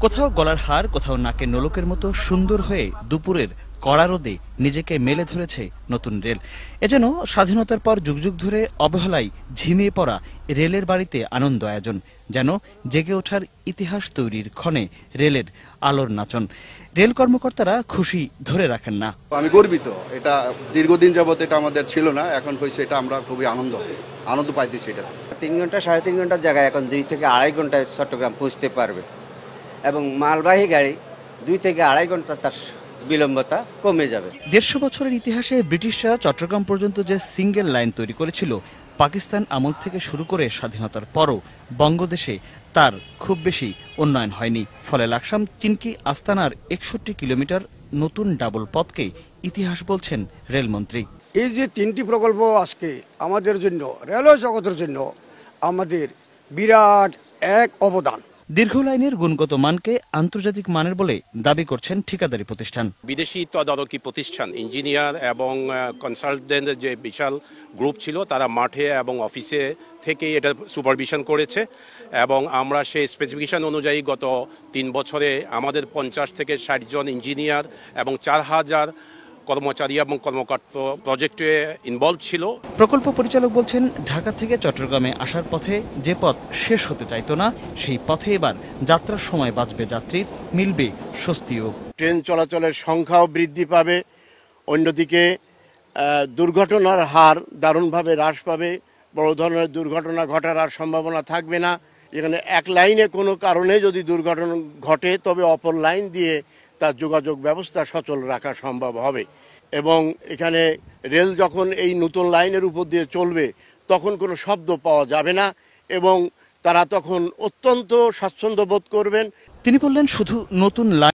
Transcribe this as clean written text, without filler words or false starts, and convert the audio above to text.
কোথাও গলার হার, কোথাও নাকের নোলকের মতো সুন্দর হয়ে দুপুরের কড়া রোদে নিজেকে মেলে ধরেছে নতুন রেল। এ যেন স্বাধীনতার পর যুগ যুগ ধরে অবহেলায় ঝিমিয়ে পড়া রেলের বাড়িতে আনন্দ আয়োজন, যেন জেগে ওঠার ইতিহাস তৈরির ক্ষণে রেলের আলোর নাচন। রেল কর্মকর্তারা খুশি ধরে রাখেন না। আমি গর্বিত, এটা দীর্ঘদিন যাবত এটা আমাদের ছিল না, এখন হয়েছে, এটা আমরা খুবই আনন্দ পাইতেছি। এটা 3 ঘন্টা 3.5 ঘন্টার জায়গায় এখন 2 থেকে 2.5 ঘন্টায় চট্টগ্রাম পৌঁছতে পারবে এবং মালবাহী গাড়ি 2 থেকে 2.5 ঘন্টা তার বিলম্বতা কমে যাবে। 150 বছরের ইতিহাসে ব্রিটিশরা চট্টগ্রাম পর্যন্ত যে সিঙ্গেল লাইন তৈরি করেছিল, পাকিস্তান আমল থেকে শুরু করে স্বাধীনতার পরও বঙ্গদেশে তার খুব বেশি উন্নয়ন হয়নি। ফলে লাকসাম চিনকি আস্তানার 61 কিলোমিটার নতুন ডাবল পথকে ইতিহাস বলছেন রেলমন্ত্রী। এই যে 3টি প্রকল্প আজকে আমাদের জন্য, রেলওয়ে জগতের জন্য আমাদের বিরাট এক অবদান। দীর্ঘ লাইনের গুণগত মানকে আন্তর্জাতিক মানের বলে দাবি করছেন ঠিকাদারি প্রতিষ্ঠান। বিদেশি তদারকি প্রতিষ্ঠান, ইঞ্জিনিয়ার এবং কনসালটেন্টের যে বিশাল গ্রুপ ছিল, তারা মাঠে এবং অফিসে থেকেই এটা সুপারভিশন করেছে এবং আমরা সেই স্পেসিফিকেশন অনুযায়ী গত 3 বছরে আমাদের 50 থেকে 60 জন ইঞ্জিনিয়ার এবং 4000 কর্মচারী এবং কর্মকর্তা প্রজেক্টে ইনভলভ ছিল। প্রকল্প পরিচালক বলছেন, ঢাকা থেকে চট্টগ্রামে আসার পথে যে পথ শেষ হতে চাইতো না, সেই পথে এবার যাত্রার সময় বাঁচবে যাত্রীর, মিলবে স্বস্তিও। ট্রেন চলাচলের সংখ্যাও বৃদ্ধি পাবে, অন্যদিকে দুর্ঘটনার হার দারুণভাবে হ্রাস পাবে, বড় ধরনের দুর্ঘটনা ঘটার আর সম্ভাবনা থাকবে না। এখানে এক লাইনে কোনো কারণে যদি দুর্ঘটনা ঘটে, তবে অপর লাইন দিয়ে তার যোগাযোগ ব্যবস্থা সচল রাখা সম্ভব হবে এবং এখানে রেল যখন এই নতুন লাইনের উপর দিয়ে চলবে, তখন কোনো শব্দ পাওয়া যাবে না এবং তারা তখন অত্যন্ত স্বাচ্ছন্দ্য বোধ করবেন। তিনি বললেন, শুধু নতুন লাইন